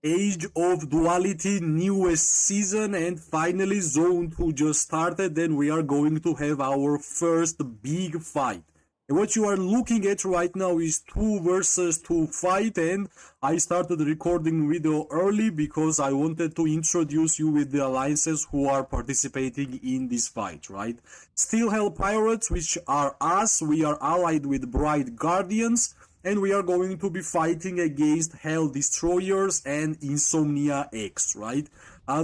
Age of Duality newest season, and finally Zone 2 just started, and we are going to have our first big fight. And what you are looking at right now is 2 versus 2 fight, and I started recording video early because I wanted to introduce you with the alliances who are participating in this fight, right? Steel Hell Pirates, which are us, we are allied with Bright Guardians, and we are going to be fighting against Hell Destroyers and Insomnia X, right?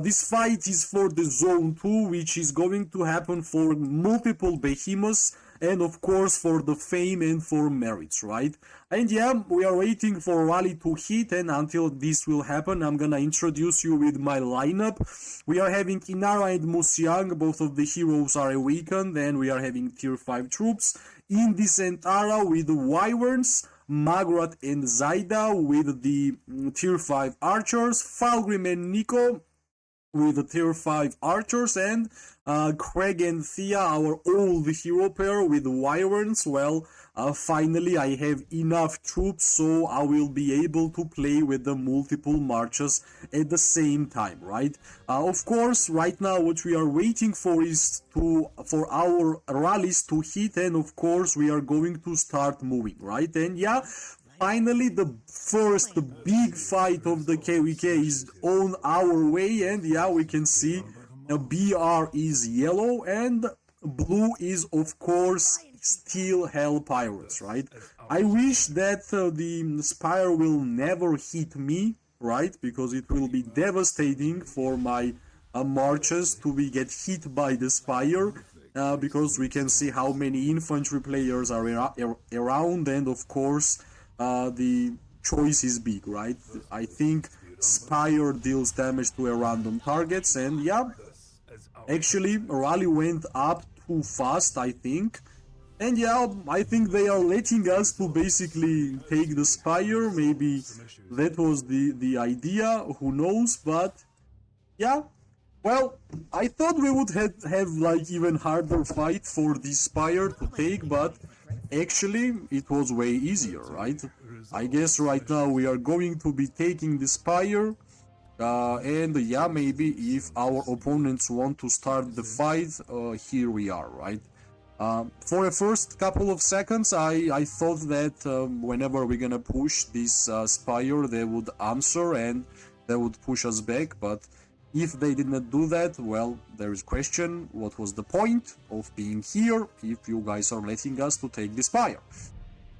This fight is for the Zone 2, which is going to happen for multiple behemoths, and of course for the fame and for merits, right? And yeah, we are waiting for Rally to hit, and until this will happen, I'm gonna introduce you with my lineup. We are having Kinnara and Musiang, both of the heroes are awakened, and we are having tier 5 troops. Indis and Tarra with the Wyverns, Maggrat and Zayda with the tier 5 archers, Falgrim and Nico with the tier 5 archers, and Kregg and Theia, our old hero pair with Wyverns. Well, finally I have enough troops, so I will be able to play with the multiple marches at the same time, right? Of course, right now what we are waiting for is for our rallies to hit, and of course we are going to start moving, right? And yeah, finally, the first big fight of the KVK is on our way, and yeah, we can see BR is yellow and blue is of course Steel Hell Pirates, right? I wish that the SPIRE will never hit me, right? Because it will be devastating for my marches to get hit by the SPIRE. Because we can see how many infantry players are around, and of course the choice is big, right? I think SPIRE deals damage to a random targets, and yeah, actually Rally went up too fast, I think. And yeah, I think they are letting us to basically take the SPIRE. Maybe that was the idea, who knows, but yeah. Well, I thought we would have like even harder fight for the SPIRE to take, but actually it was way easier, right? I guess right now we are going to be taking the SPIRE, and yeah, maybe if our opponents want to start the fight, here we are, right? For the first couple of seconds, I thought that whenever we're gonna push this SPIRE, they would answer and they would push us back, but if they did not do that, well, there is question, what was the point of being here if you guys are letting us to take the SPIRE?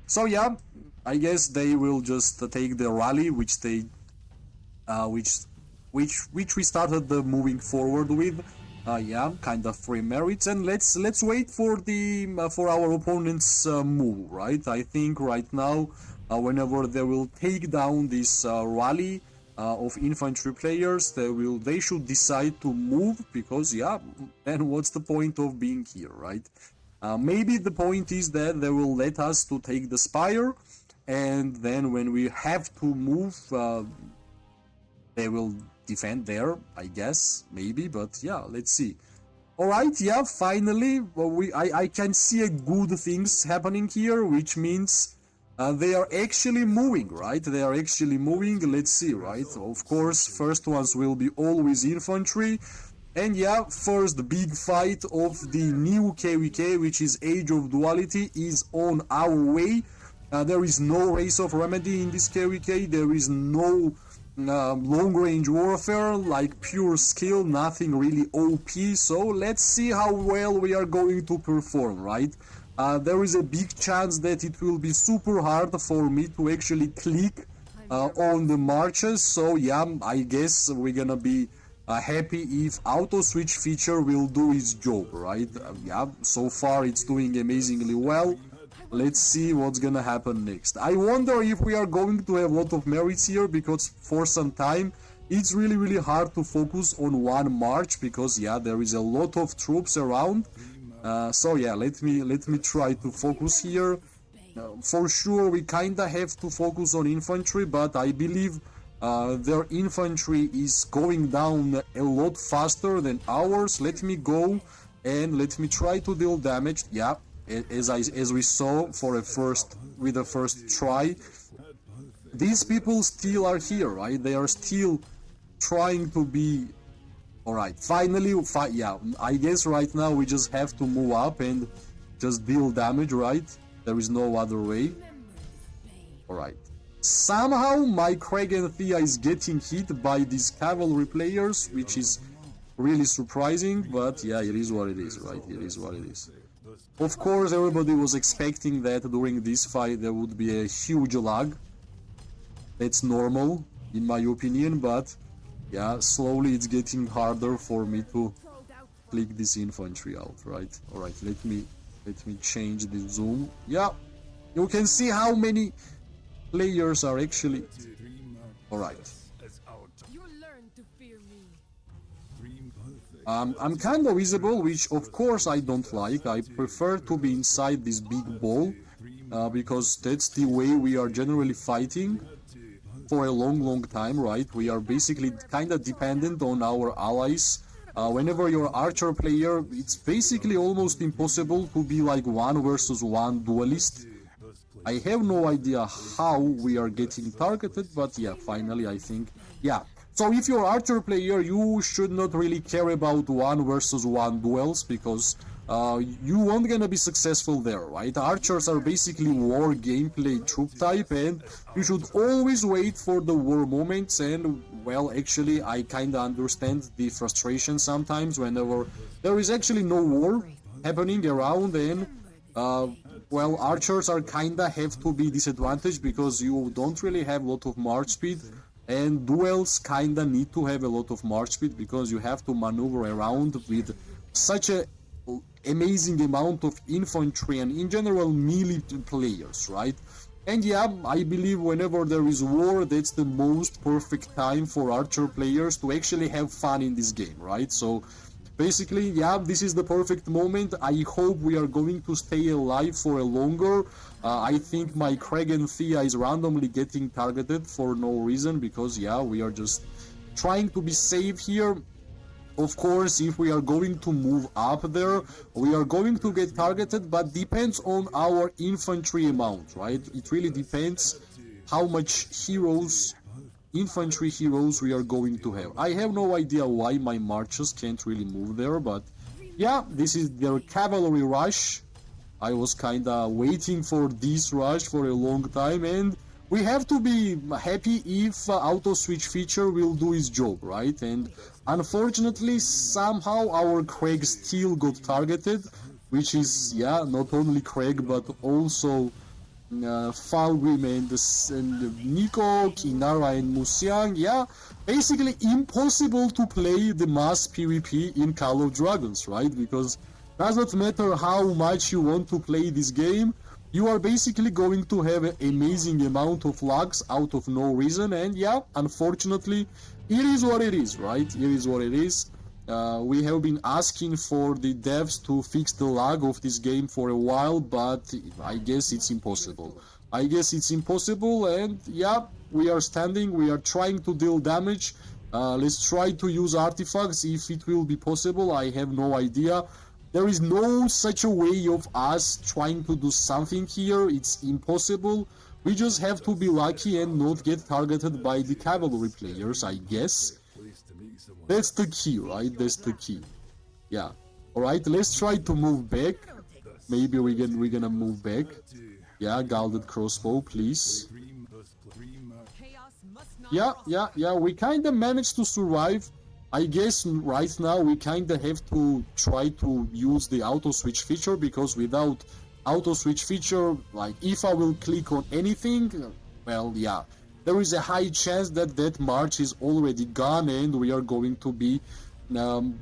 So yeah, I guess they will just take the rally, which they, which we started moving forward with. Yeah, kind of free merits, and let's wait for the for our opponent's move, right? I think right now, whenever they will take down this rally of infantry players, they should decide to move, because yeah, then what's the point of being here, right? Maybe the point is that they will let us to take the SPIRE, and then when we have to move, they will defend there, I guess, maybe, but yeah, let's see. Alright, yeah, finally, I can see a good things happening here, which means they are actually moving, right? They are actually moving, let's see, right? Of course, first ones will be always infantry, and yeah, first big fight of the new KVK, which is Age of Duality, is on our way. There is no Race of Remedy in this KVK, there is no long-range warfare, like pure skill, nothing really OP, so let's see how well we are going to perform, right? There is a big chance that it will be super hard for me to actually click on the marches, so yeah, I guess we're gonna be happy if auto switch feature will do its job, right? Yeah, so far it's doing amazingly well. Let's see what's gonna happen next. I wonder if we are going to have a lot of merits here, because for some time it's really hard to focus on one march, because yeah, there is a lot of troops around. So yeah, let me try to focus here. For sure we kinda have to focus on infantry, but I believe their infantry is going down a lot faster than ours. Let me go and let me try to deal damage. Yeah, as we saw with the first try, these people still are here, right? They are still trying to be... Alright, finally, yeah, I guess right now we just have to move up and just deal damage, right? There is no other way. Alright. Somehow my Kregg and Theia is getting hit by these cavalry players, which is really surprising, but yeah, it is what it is, right? It is what it is. Of course, everybody was expecting that during this fight there would be a huge lag. That's normal, in my opinion, but yeah, slowly it's getting harder for me to click this infantry out, right? Alright, let me change the zoom. Yeah, you can see how many players are actually... Alright. I'm kind of visible, which of course I don't like. I prefer to be inside this big ball, because that's the way we are generally fighting for a long time, right? We are basically kind of dependent on our allies. Whenever you're archer player, it's basically almost impossible to be like 1 versus 1 duelist. I have no idea how we are getting targeted, but yeah, finally I think, yeah. So if you're archer player, you should not really care about 1 versus 1 duels, because you won't gonna be successful there, right? Archers are basically war gameplay troop type, and you should always wait for the war moments. And well, actually I kinda understand the frustration sometimes whenever there is actually no war happening around, and well, archers are kinda have to be disadvantaged because you don't really have a lot of march speed, and duels kinda need to have a lot of march speed because you have to maneuver around with such a amazing amount of infantry and in general melee players, right? And yeah, I believe whenever there is war, that's the most perfect time for archer players to actually have fun in this game, right? So basically, yeah, this is the perfect moment. I hope we are going to stay alive for a longer. I think my Kregg and Theia is randomly getting targeted for no reason because, yeah, we are just trying to be safe here. Of course, if we are going to move up there, we are going to get targeted, but depends on our infantry amount, right? It really depends how much infantry heroes we are going to have. I have no idea why my marches can't really move there, but yeah, this is their cavalry rush. I was kinda waiting for this rush for a long time, and we have to be happy if auto switch feature will do its job, right? And unfortunately, somehow our Kregg still got targeted, which is, yeah, not only Kregg but also Falgrim and Nico, Kinnara and Musiang. Yeah, basically impossible to play the mass PvP in Call of Dragons, right? Because doesn't matter how much you want to play this game, you are basically going to have an amazing amount of lags out of no reason. And yeah, unfortunately, it is what it is, right? It is what it is. We have been asking for the devs to fix the lag of this game for a while, but I guess it's impossible. And yeah, we are standing, we are trying to deal damage. Let's try to use artifacts if it will be possible. I have no idea. There is no such a way of us trying to do something here. It's impossible. We just have to be lucky and not get targeted by the cavalry players, I guess. That's the key, right? That's the key. Yeah. Alright, let's try to move back. Maybe we're gonna move back. Yeah, Gilded Crossbow, please. Yeah, we kinda managed to survive. I guess right now we kinda have to try to use the auto switch feature, because without auto switch feature, like if I will click on anything, well, yeah, there is a high chance that that march is already gone and we are going to be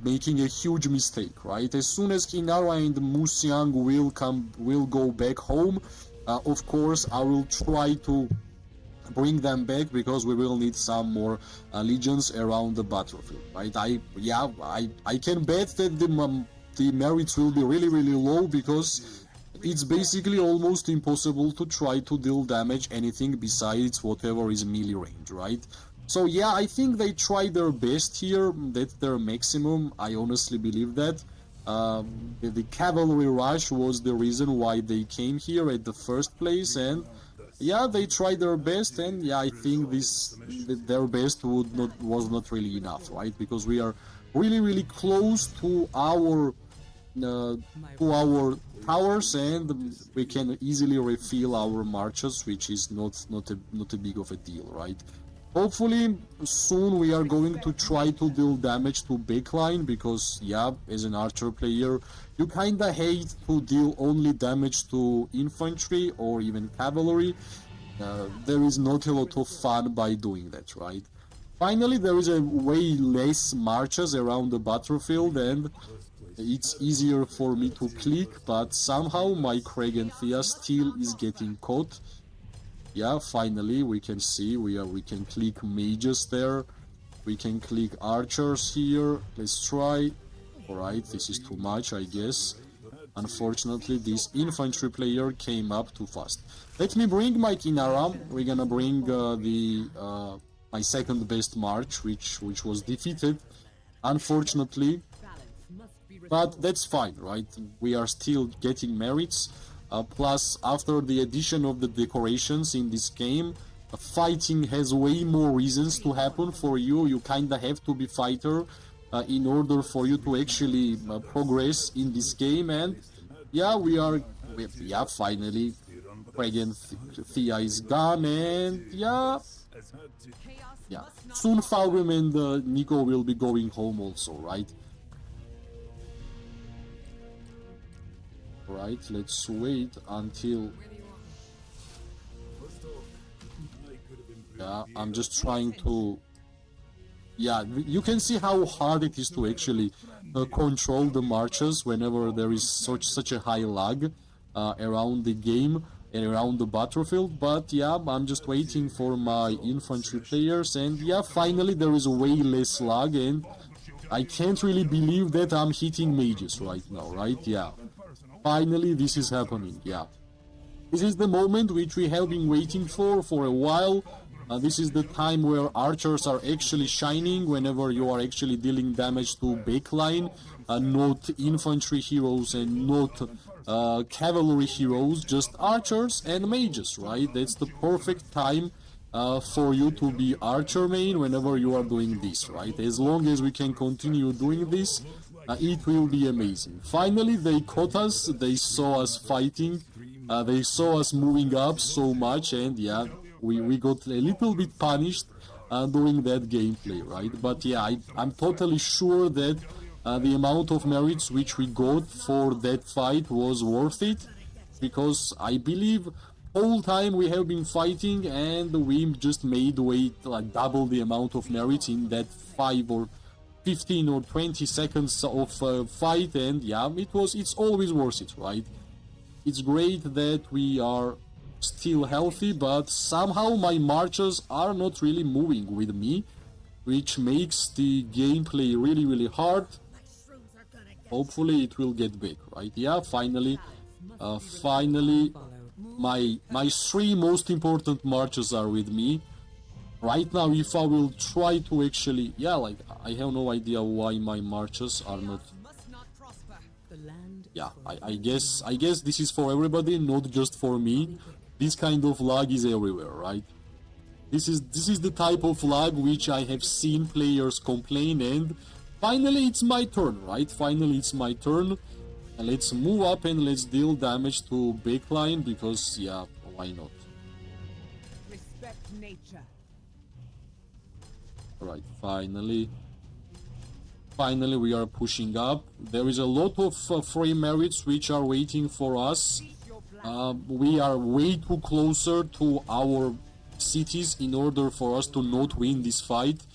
making a huge mistake, right? As soon as Kinnara and Musiang will go back home, of course I will try to bring them back, because we will need some more legions around the battlefield, right? I can bet that the merits will be really low, because it's basically almost impossible to try to deal damage anything besides whatever is melee range, right? So yeah, I think they tried their best here. That's their maximum. I honestly believe that. The cavalry rush was the reason why they came here at the first place, and yeah, they tried their best, and yeah, I think their best was not really enough, right? Because we are really close to our towers, and we can easily refill our marches, which is not a big of a deal, right? Hopefully soon we are going to try to deal damage to backline, because yeah, as an archer player you kinda hate to deal only damage to infantry or even cavalry. There is not a lot of fun by doing that, right? Finally, there is a way less marches around the battlefield, and it's easier for me to click, but somehow my Kregg and Theia still is getting caught. Yeah, finally we can see we can click mages there, we can click archers here. Let's try. Alright, this is too much, I guess. Unfortunately, this infantry player came up too fast. Let me bring my Kinnara. We're gonna bring my second best march, which was defeated, unfortunately. But that's fine, right? We are still getting merits. Plus, after the addition of the decorations in this game, fighting has way more reasons to happen for you. You kinda have to be fighter in order for you to actually progress in this game. And yeah, finally Kregg and Theia is gone, and yeah, soon Falgrim and Nico will be going home also, right? Right, let's wait until... Yeah, I'm just trying to... Yeah, you can see how hard it is to actually control the marches whenever there is such a high lag around the game and around the battlefield. But yeah, I'm just waiting for my infantry players, and yeah, finally there is way less lag, and I can't really believe that I'm hitting mages right now, right? Yeah. Finally, this is happening, yeah. This is the moment which we have been waiting for a while. This is the time where archers are actually shining, whenever you are actually dealing damage to backline, not infantry heroes and not cavalry heroes, just archers and mages, right? That's the perfect time for you to be archer main whenever you are doing this, right? As long as we can continue doing this, it will be amazing. Finally, they caught us, they saw us fighting, they saw us moving up so much, and yeah, we got a little bit punished during that gameplay, right? But yeah, I'm totally sure that the amount of merits which we got for that fight was worth it, because I believe whole time we have been fighting and we just made like double the amount of merits in that 5 or 15 or 20 seconds of fight, and yeah, it's always worth it, right? It's great that we are still healthy, but somehow my marches are not really moving with me, which makes the gameplay really hard. Hopefully it will get back, right? Yeah, finally my 3 most important marches are with me. Right now, if I will try to actually... Yeah, like, I have no idea why my marches are not... Yeah, I guess this is for everybody, not just for me. This kind of lag is everywhere, right? This is the type of lag which I have seen players complain, and finally it's my turn, right? Finally it's my turn. And let's move up and let's deal damage to backline, because, yeah, why not? Respect nature. Right, finally we are pushing up. There is a lot of free merits which are waiting for us. We are way too closer to our cities in order for us to not win this fight.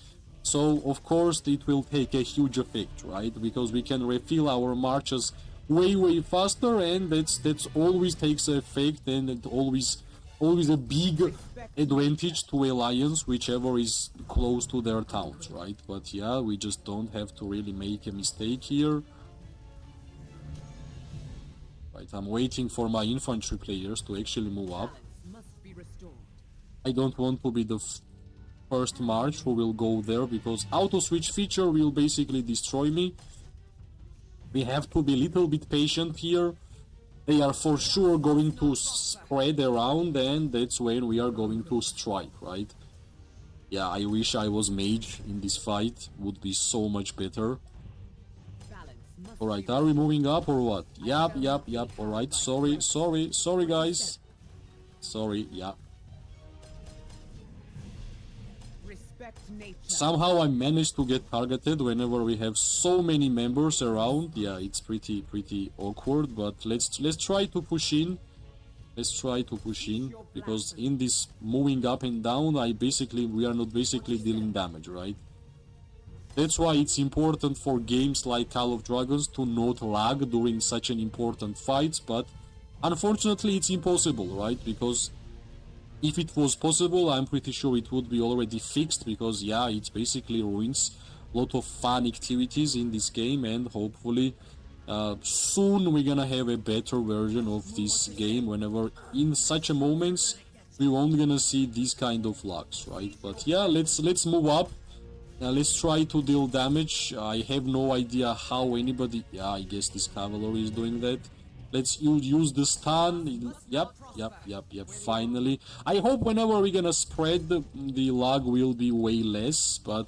So of course it will take a huge effect, right? Because we can refill our marches way faster, and that's always takes effect, and it always a big advantage to alliance, whichever is close to their towns, right? But yeah, we just don't have to really make a mistake here. Right, I'm waiting for my infantry players to actually move up. I don't want to be the first march who will go there, because auto switch feature will basically destroy me. We have to be a little bit patient here. they are for sure going to spread around, and that's when we are going to strike, right? Yeah, I wish I was Mage in this fight, would be so much better. Alright, are we moving up or what? Yup. Alright, sorry guys. Sorry, yeah. Somehow I managed to get targeted whenever we have so many members around. Yeah, it's pretty awkward, but let's try to push in. Let's try to push in, because in this moving up and down, we are not basically dealing damage, right? That's why it's important for games like Call of Dragons to not lag during such an important fights, but unfortunately it's impossible, right? Because if it was possible, I'm pretty sure it would be already fixed, because yeah, it basically ruins a lot of fun activities in this game, and hopefully soon we're gonna have a better version of this game, whenever in such a moments we won't gonna see these kind of lags, right? But yeah, let's move up. Let's try to deal damage. I have no idea how anybody... Yeah, I guess this cavalry is doing that. Let's use the stun. Yep, finally. I hope whenever we're gonna spread, the lag will be way less, but...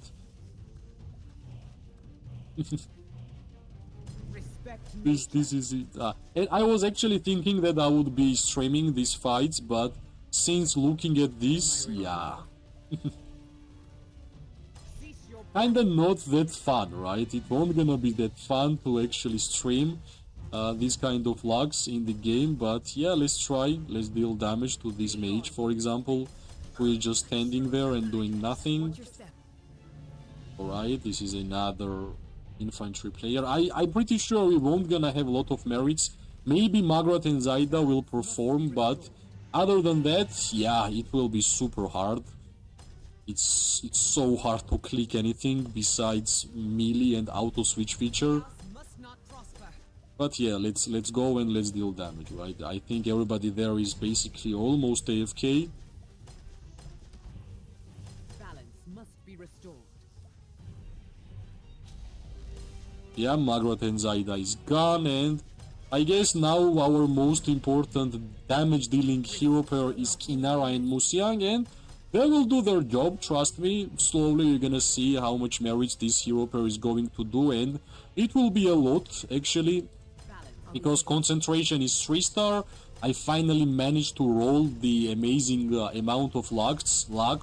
this is it. And I was actually thinking that I would be streaming these fights, but since looking at this, yeah... Kinda not that fun, right? It won't gonna be that fun to actually stream these kind of lags in the game, but yeah, let's try. Let's deal damage to this mage, for example. We're just standing there and doing nothing. Alright, this is another infantry player. I'm pretty sure we won't gonna have a lot of merits. Maybe Maggrat and Zayda will perform, but other than that, yeah, it will be super hard. It's so hard to click anything besides melee and auto switch feature. But yeah, let's go and let's deal damage, right? I think everybody there is basically almost AFK. Balance must be restored. Yeah, Maggrat and Zayda is gone, and I guess now our most important damage dealing hero pair is Kinnara and Musiang, and they will do their job, trust me. Slowly you're gonna see how much merits this hero pair is going to do, and it will be a lot, actually, because concentration is 3-star. I finally managed to roll the amazing amount of lag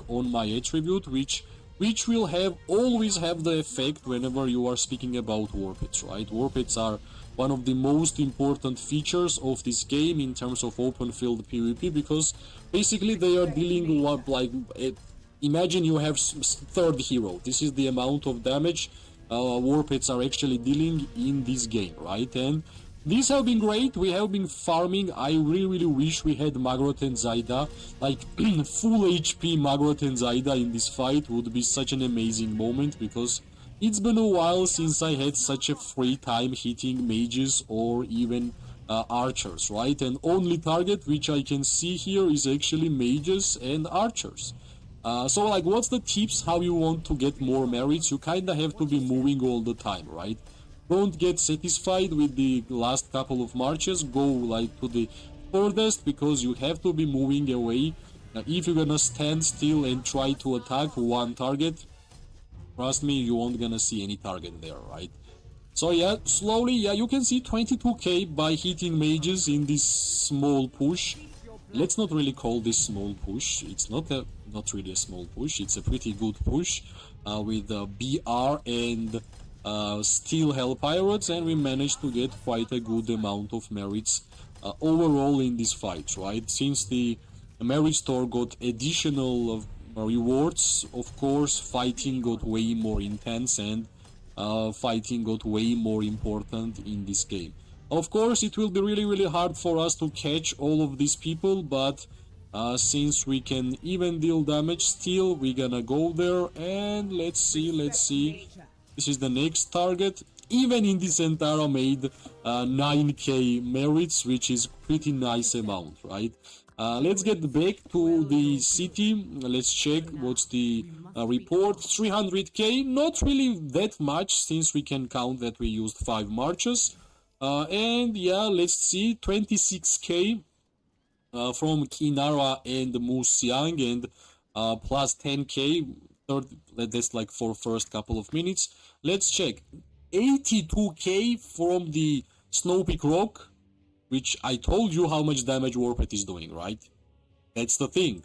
on my attribute, which will always have the effect whenever you are speaking about war pits, right? War pits are one of the most important features of this game in terms of open field PvP, because basically they are dealing what, like, imagine you have third hero. This is the amount of damage war pits are actually dealing in this game, right? And these have been great. We have been farming. I really wish we had Maggrat and Zayda, like full HP Maggrat and Zayda in this fight would be such an amazing moment, because it's been a while since I had such a free time hitting mages or even archers, right? And only target which I can see here is actually mages and archers. So like, what's the tips how you want to get more merits? You kinda have to be moving all the time, right? Don't get satisfied with the last couple of marches, go like to the furthest, because you have to be moving away. If you're gonna stand still and try to attack one target, trust me, you won't gonna see any target there, right? So yeah, slowly, yeah, you can see 22k by hitting mages in this small push. Let's not really call this small push. It's not really a small push. It's a pretty good push with BR and Steel Hell Pirates, and we managed to get quite a good amount of merits overall in this fight, right? Since the merit store got additional rewards, of course, fighting got way more intense, and fighting got way more important in this game. Of course, it will be really hard for us to catch all of these people, but since we can even deal damage still, we're gonna go there, and let's see. This is the next target. Even in this Tarra made 9k merits, which is pretty nice amount, right? Let's get back to the city. Let's check what's the report. 300k, not really that much, since we can count that we used 5 marches. And yeah, let's see, 26k from Kinnara and Musiang, and plus 10k third, that's like for first couple of minutes. Let's check, 82k from the Snowpeak Rock, which I told you how much damage Warped is doing, right? That's the thing.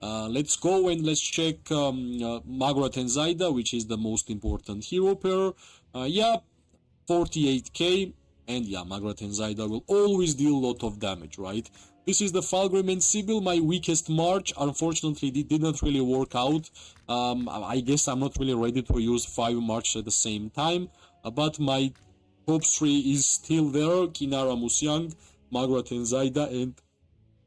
Let's go and let's check Maggrat and Zayda, which is the most important hero pair. Yeah, 48k, and yeah, Maggrat and Zayda will always deal a lot of damage, right? This is the Falgrim and Sibyl, my weakest March. Unfortunately, it didn't really work out. I guess I'm not really ready to use 5 March at the same time, but my top 3 is still there, Kinnara, Musiang, Maggrat and Zayda, and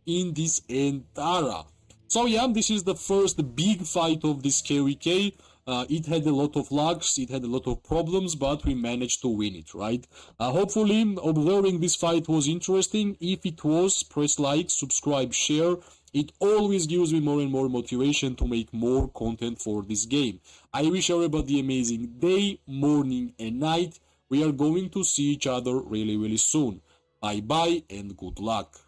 in this and Tarra. So yeah, this is the first big fight of this KVK. It had a lot of lags, it had a lot of problems, but we managed to win it, right? Hopefully, observing this fight was interesting. If it was, press like, subscribe, share. It always gives me more and more motivation to make more content for this game. I wish everybody amazing day, morning, and night. We are going to see each other really, really soon. Bye bye and good luck.